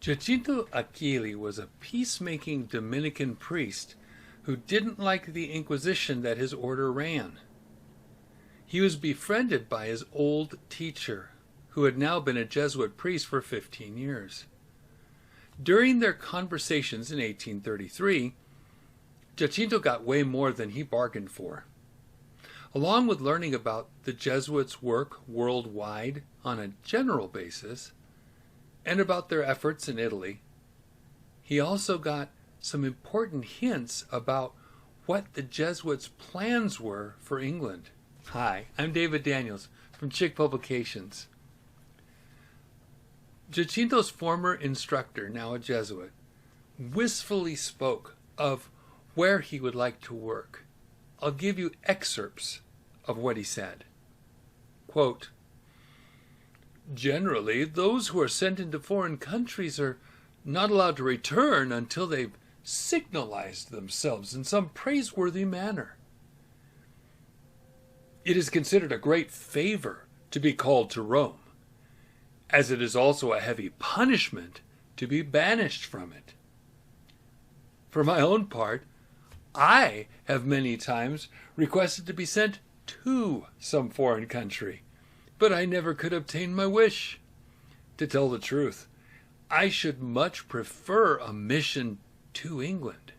Giacinto Achilli was a peacemaking Dominican priest who didn't like the Inquisition that his order ran. He was befriended by his old teacher, who had now been a Jesuit priest for 15 years. During their conversations in 1833, Giacinto got way more than he bargained for. Along with learning about the Jesuits' work worldwide on a general basis, and about their efforts in Italy, he also got some important hints about what the Jesuits' plans were for England. Hi, I'm David Daniels from Chick Publications. Giacinto's former instructor, now a Jesuit, wistfully spoke of where he would like to work. I'll give you excerpts of what he said. Quote, "Generally, those who are sent into foreign countries are not allowed to return until they've signalized themselves in some praiseworthy manner. It is considered a great favor to be called to Rome, as it is also a heavy punishment to be banished from it. For my own part, I have many times requested to be sent to some foreign country, but I never could obtain my wish. To tell the truth, I should much prefer a mission to England.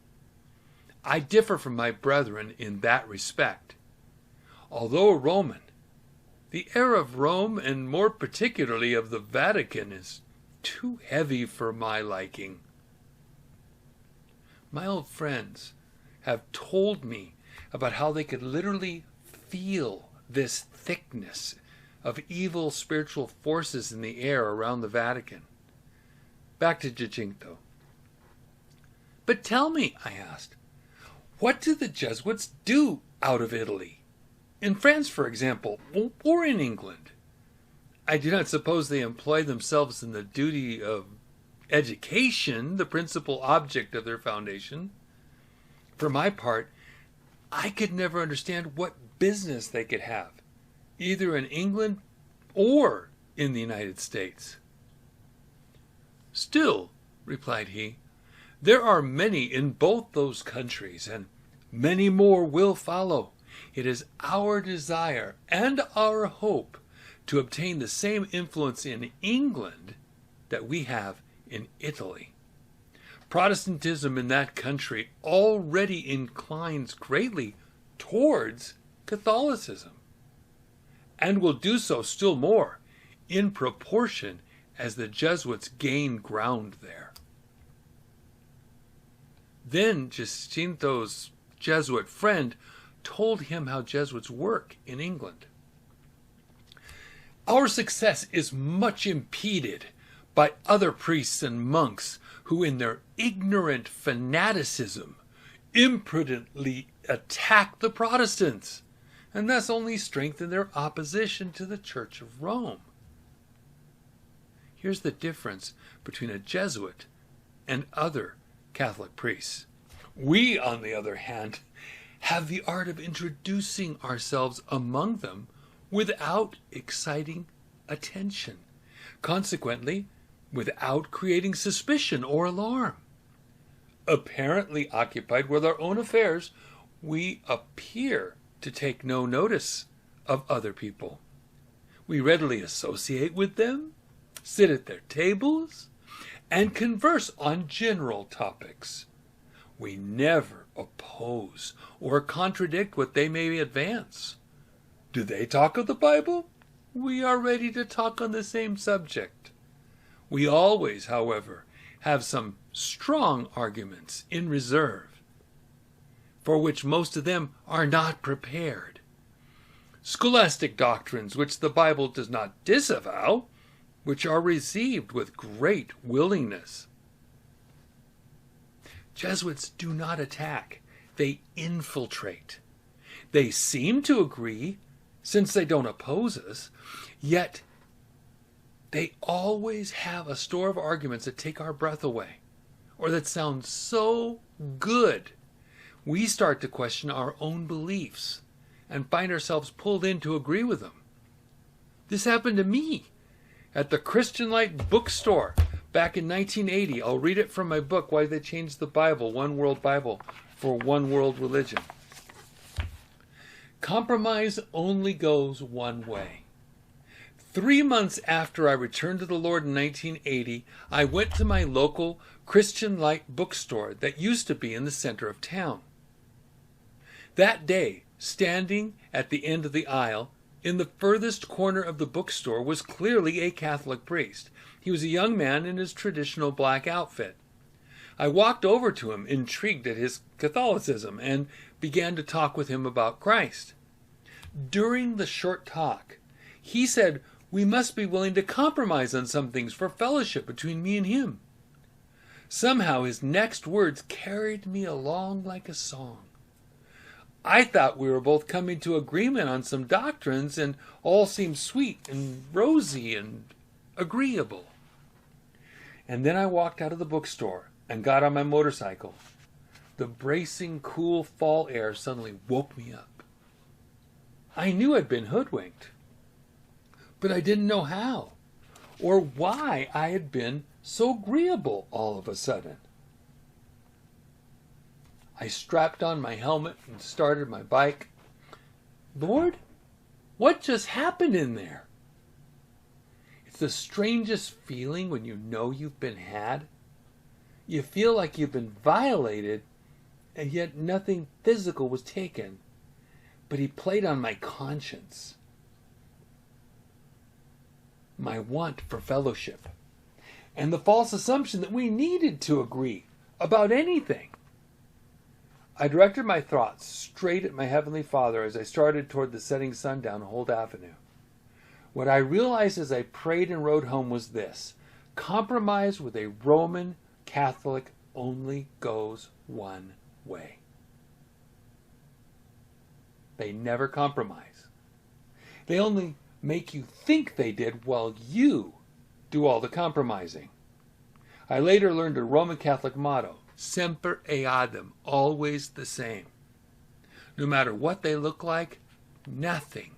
I differ from my brethren in that respect. Although a Roman, the air of Rome, and more particularly of the Vatican, is too heavy for my liking. My old friends have told me about how they could literally feel this thickness of evil spiritual forces in the air around the Vatican." Back to Giacinto. "But tell me," I asked, "what do the Jesuits do out of Italy? In France, for example, or in England? I do not suppose they employ themselves in the duty of education, the principal object of their foundation. For my part, I could never understand what business they could have, either in England or in the United States." "Still," replied he, "there are many in both those countries, and many more will follow. It is our desire and our hope to obtain the same influence in England that we have in Italy. Protestantism in that country already inclines greatly towards Catholicism, and will do so still more in proportion as the Jesuits gain ground there." Then Giacinto's Jesuit friend told him how Jesuits work in England. "Our success is much impeded by other priests and monks who in their ignorant fanaticism imprudently attack the Protestants, and thus only strengthen their opposition to the Church of Rome." Here's the difference between a Jesuit and other Catholic priests. We, on the other hand, have the art of introducing ourselves among them without exciting attention, consequently, without creating suspicion or alarm. Apparently occupied with our own affairs, we appear to take no notice of other people. We readily associate with them, sit at their tables, and converse on general topics. We never oppose or contradict what they may advance. Do they talk of the Bible? We are ready to talk on the same subject. We always, however, have some strong arguments in reserve, for which most of them are not prepared. Scholastic doctrines which the Bible does not disavow, which are received with great willingness. Jesuits do not attack, they infiltrate. They seem to agree, since they don't oppose us, yet they always have a store of arguments that take our breath away, or that sound so good, we start to question our own beliefs and find ourselves pulled in to agree with them. This happened to me at the Christian Light bookstore back in 1980. I'll read it from my book, Why They Changed the Bible, One World Bible for One World Religion. Compromise only goes one way. 3 months after I returned to the Lord in 1980, I went to my local Christian Light bookstore that used to be in the center of town. That day, standing at the end of the aisle, in the furthest corner of the bookstore, was clearly a Catholic priest. He was a young man in his traditional black outfit. I walked over to him, intrigued at his Catholicism, and began to talk with him about Christ. During the short talk, he said we must be willing to compromise on some things for fellowship between me and him. Somehow his next words carried me along like a song. I thought we were both coming to agreement on some doctrines, and all seemed sweet and rosy and agreeable. And then I walked out of the bookstore and got on my motorcycle. The bracing, cool fall air suddenly woke me up. I knew I'd been hoodwinked, but I didn't know how or why I had been so agreeable all of a sudden. I strapped on my helmet and started my bike. Lord, what just happened in there? It's the strangest feeling when you know you've been had. You feel like you've been violated, and yet nothing physical was taken. But he played on my conscience, my want for fellowship, and the false assumption that we needed to agree about anything. I directed my thoughts straight at my Heavenly Father as I started toward the setting sun down Holt Avenue. What I realized as I prayed and rode home was this: compromise with a Roman Catholic only goes one way. They never compromise. They only make you think they did while you do all the compromising. I later learned a Roman Catholic motto: Semper eadem, always the same. No matter what they look like, nothing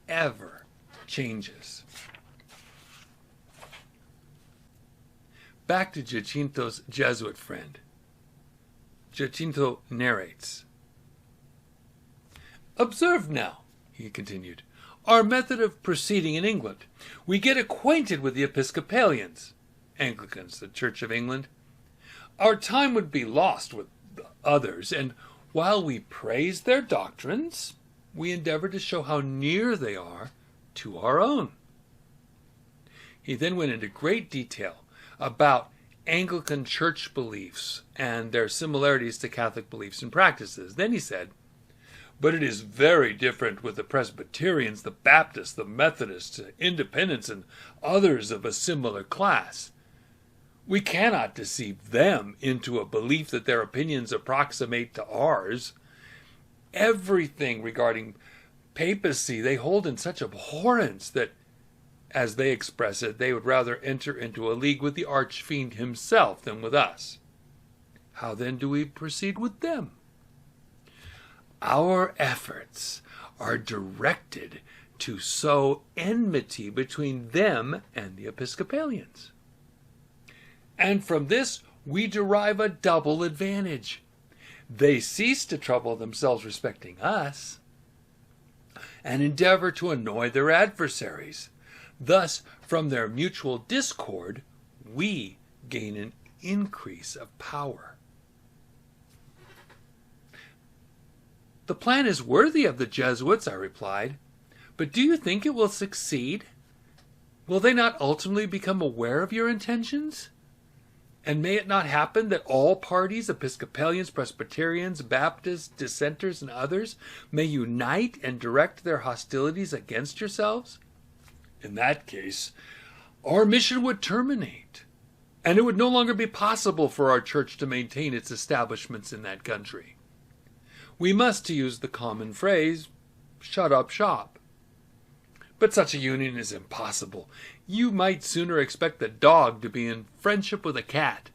ever changes. Back to Giacinto's Jesuit friend. Giacinto narrates. Observe now, he continued, our method of proceeding in England. We get acquainted with the Episcopalians, Anglicans, the Church of England. Our time would be lost with others, and while we praise their doctrines, we endeavor to show how near they are to our own. He then went into great detail about Anglican church beliefs and their similarities to Catholic beliefs and practices. Then he said, but it is very different with the Presbyterians, the Baptists, the Methodists, Independents, and others of a similar class. We cannot deceive them into a belief that their opinions approximate to ours. Everything regarding papacy they hold in such abhorrence that, as they express it, they would rather enter into a league with the archfiend himself than with us. How then do we proceed with them? Our efforts are directed to sow enmity between them and the Episcopalians. And from this we derive a double advantage. They cease to trouble themselves respecting us and endeavor to annoy their adversaries. Thus, from their mutual discord, we gain an increase of power. The plan is worthy of the Jesuits, I replied, but do you think it will succeed? Will they not ultimately become aware of your intentions? And may it not happen that all parties, Episcopalians, Presbyterians, Baptists, Dissenters, and others, may unite and direct their hostilities against yourselves? In that case, our mission would terminate, and it would no longer be possible for our church to maintain its establishments in that country. We must, to use the common phrase, shut up shop. But such a union is impossible. You might sooner expect the dog to be in friendship with a cat,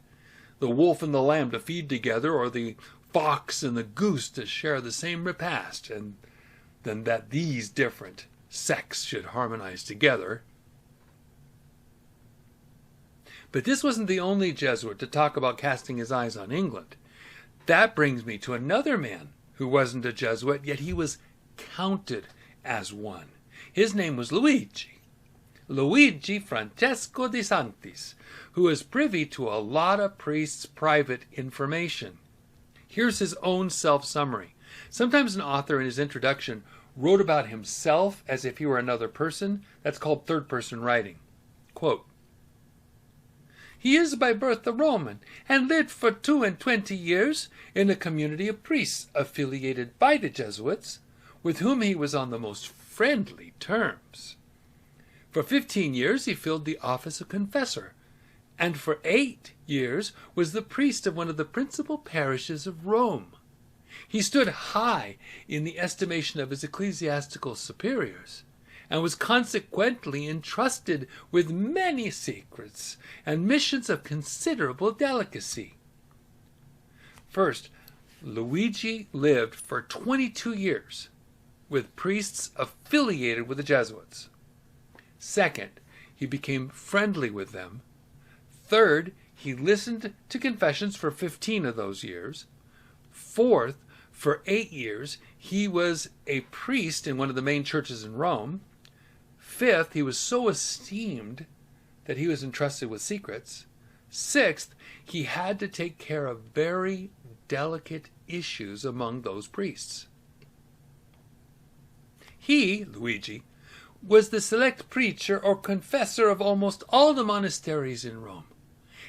the wolf and the lamb to feed together, or the fox and the goose to share the same repast, and than that these different sects should harmonize together. But this wasn't the only Jesuit to talk about casting his eyes on England. That brings me to another man who wasn't a Jesuit, yet he was counted as one. His name was Luigi. Luigi Francesco DeSanctis, who was privy to a lot of priests' private information. Here's his own self-summary. Sometimes an author in his introduction wrote about himself as if he were another person. That's called third-person writing. Quote, "He is by birth a Roman, and lived for 22 years in a community of priests affiliated by the Jesuits, with whom he was on the most friendly terms. For 15 years he filled the office of confessor, and for 8 years was the priest of one of the principal parishes of Rome. He stood high in the estimation of his ecclesiastical superiors, and was consequently entrusted with many secrets and missions of considerable delicacy." First, Luigi lived for 22 years with priests affiliated with the Jesuits. Second, he became friendly with them. Third, he listened to confessions for 15 of those years. Fourth, for 8 years, he was a priest in one of the main churches in Rome. Fifth, he was so esteemed that he was entrusted with secrets. Sixth, he had to take care of very delicate issues among those priests. He, Luigi, was the select preacher or confessor of almost all the monasteries in Rome.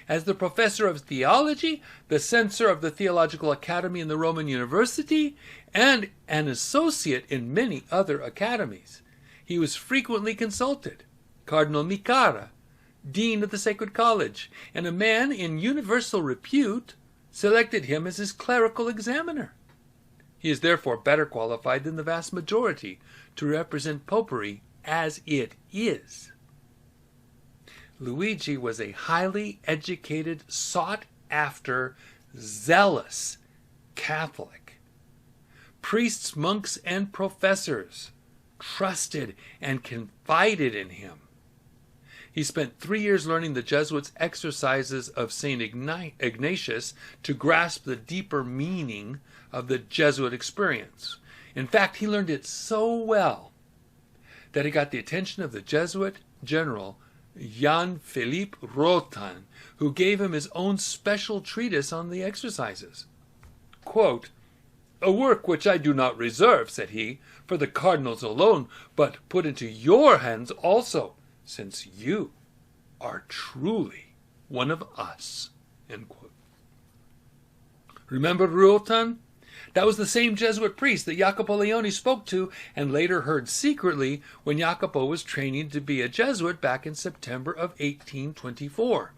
As the professor of theology, the censor of the Theological Academy in the Roman University, and an associate in many other academies, he was frequently consulted. Cardinal Micara, dean of the Sacred College, and a man in universal repute, selected him as his clerical examiner. He is therefore better qualified than the vast majority to represent Popery as it is. Luigi was a highly educated, sought-after, zealous Catholic. Priests, monks, and professors trusted and confided in him. He spent 3 years learning the Jesuits' exercises of St. Ignatius to grasp the deeper meaning of the Jesuit experience. In fact, he learned it so well that he got the attention of the Jesuit general Jan-Philippe Wertheim, who gave him his own special treatise on the exercises. Quote, "A work which I do not reserve," said he, "for the cardinals alone, but put into your hands also, since you are truly one of us." End quote. Remember Wertheim? That was the same Jesuit priest that Jacopo Leone spoke to and later heard secretly when Jacopo was training to be a Jesuit back in September of 1824.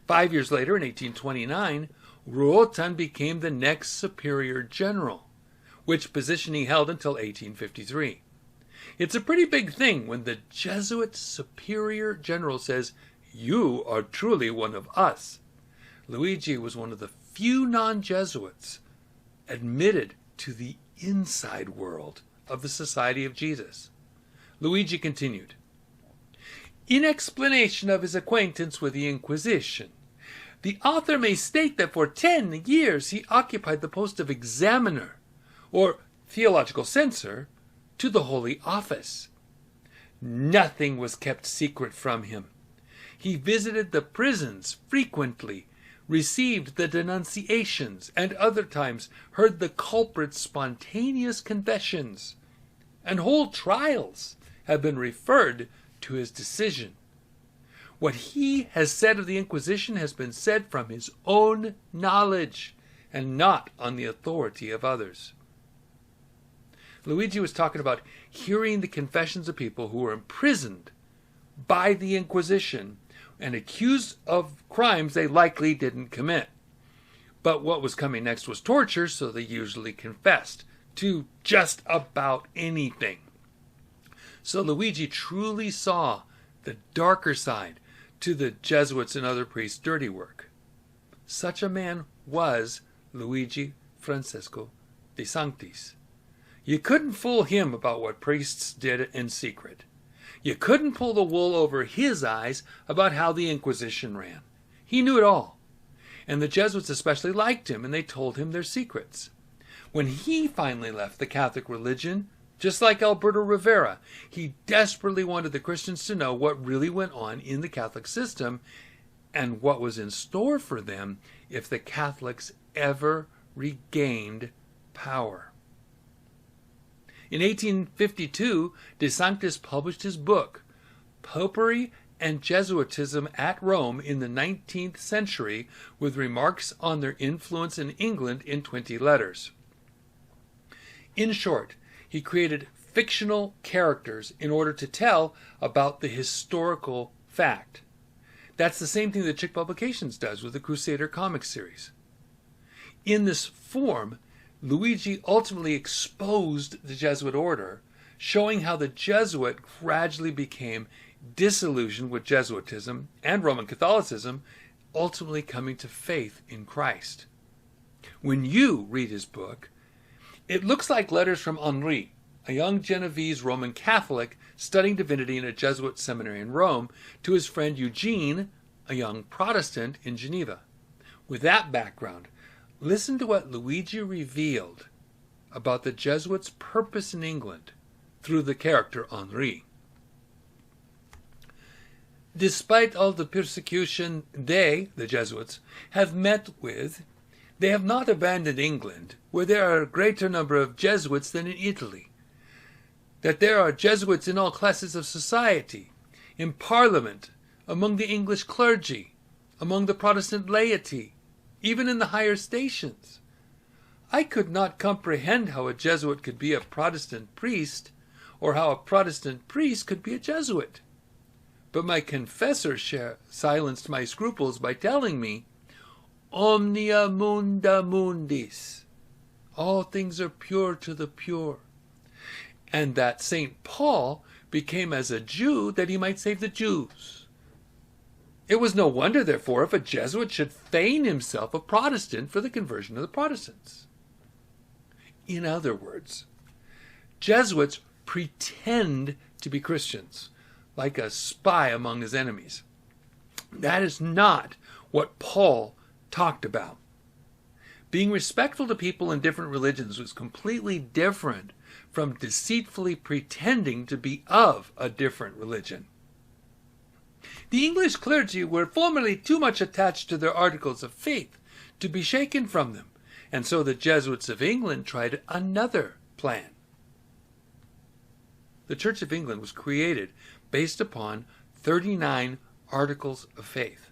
5 years later, in 1829, Wertheim became the next superior general, which position he held until 1853. It's a pretty big thing when the Jesuit superior general says, "You are truly one of us." Luigi was one of the few non-Jesuits admitted to the inside world of the Society of Jesus. Luigi continued, "In explanation of his acquaintance with the Inquisition, the author may state that for 10 years he occupied the post of examiner, or theological censor, to the Holy Office. Nothing was kept secret from him. He visited the prisons frequently, received the denunciations, and other times heard the culprits' spontaneous confessions, and whole trials have been referred to his decision. What he has said of the Inquisition has been said from his own knowledge, and not on the authority of others." Luigi was talking about hearing the confessions of people who were imprisoned by the Inquisition and accused of crimes they likely didn't commit. But what was coming next was torture, so they usually confessed to just about anything. So Luigi truly saw the darker side to the Jesuits and other priests' dirty work. Such a man was Luigi Francesco DeSanctis. You couldn't fool him about what priests did in secret. You couldn't pull the wool over his eyes about how the Inquisition ran. He knew it all. And the Jesuits especially liked him, and they told him their secrets. When he finally left the Catholic religion, just like Alberto Rivera, he desperately wanted the Christians to know what really went on in the Catholic system and what was in store for them if the Catholics ever regained power. In 1852, DeSanctis published his book, Popery and Jesuitism at Rome in the 19th Century, with remarks on their influence in England in 20 letters. In short, he created fictional characters in order to tell about the historical fact. That's the same thing that Chick Publications does with the Crusader comic series. In this form, Luigi ultimately exposed the Jesuit order, showing how the Jesuit gradually became disillusioned with Jesuitism and Roman Catholicism, ultimately coming to faith in Christ. When you read his book, it looks like letters from Henri, a young Genovese Roman Catholic studying divinity in a Jesuit seminary in Rome, to his friend Eugene, a young Protestant in Geneva. With that background, listen to what Luigi revealed about the Jesuits' purpose in England through the character Henri. Despite all the persecution they, the Jesuits, have met with, they have not abandoned England, where there are a greater number of Jesuits than in Italy. That there are Jesuits in all classes of society, in Parliament, among the English clergy, among the Protestant laity, even in the higher stations. I could not comprehend how a Jesuit could be a Protestant priest, or how a Protestant priest could be a Jesuit. But my confessor silenced my scruples by telling me, Omnia munda mundis. All things are pure to the pure. And that St. Paul became as a Jew that he might save the Jews. It was no wonder, therefore, if a Jesuit should feign himself a Protestant for the conversion of the Protestants. In other words, Jesuits pretend to be Christians, like a spy among his enemies. That is not what Paul talked about. Being respectful to people in different religions was completely different from deceitfully pretending to be of a different religion. The English clergy were formerly too much attached to their articles of faith to be shaken from them, and so the Jesuits of England tried another plan. The Church of England was created based upon 39 articles of faith.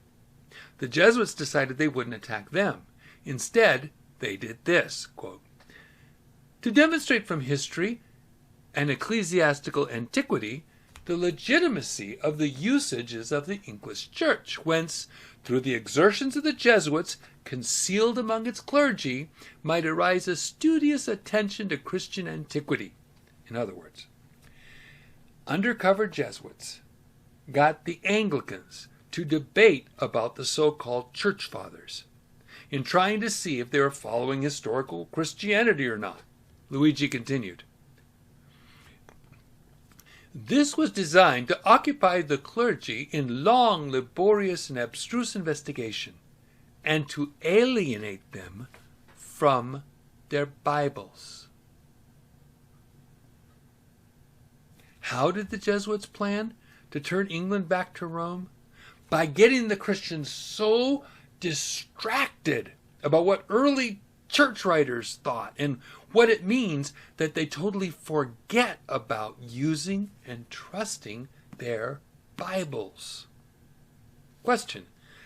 The Jesuits decided they wouldn't attack them. Instead, they did this, quote, to demonstrate from history and ecclesiastical antiquity the legitimacy of the usages of the English Church, whence, through the exertions of the Jesuits, concealed among its clergy, might arise a studious attention to Christian antiquity. In other words, undercover Jesuits got the Anglicans to debate about the so-called Church Fathers, in trying to see if they were following historical Christianity or not. Luigi continued, this was designed to occupy the clergy in long, laborious, and abstruse investigation, and to alienate them from their Bibles. How did the Jesuits plan to turn England back to Rome? By getting the Christians so distracted about what early church writers thought and what it means that they totally forget about using and trusting their Bibles. Question: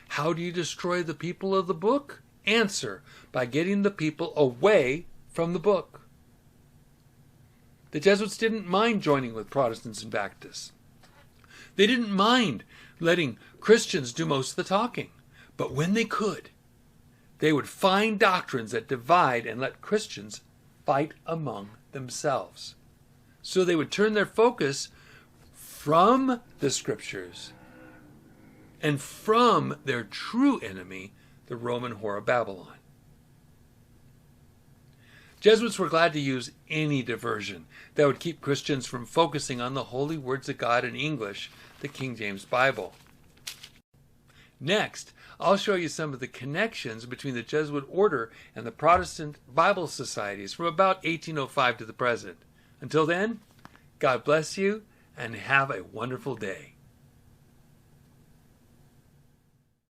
how do you destroy the people of the book? Answer: by getting the people away from the book. The Jesuits didn't mind joining with Protestants and Baptists. They didn't mind letting Christians do most of the talking. But when they could, they would find doctrines that divide and let Christians fight among themselves. So they would turn their focus from the Scriptures and from their true enemy, the Roman whore of Babylon. Jesuits were glad to use any diversion that would keep Christians from focusing on the holy words of God in English, the King James Bible. Next, I'll show you some of the connections between the Jesuit order and the Protestant Bible societies from about 1805 to the present. Until then, God bless you and have a wonderful day.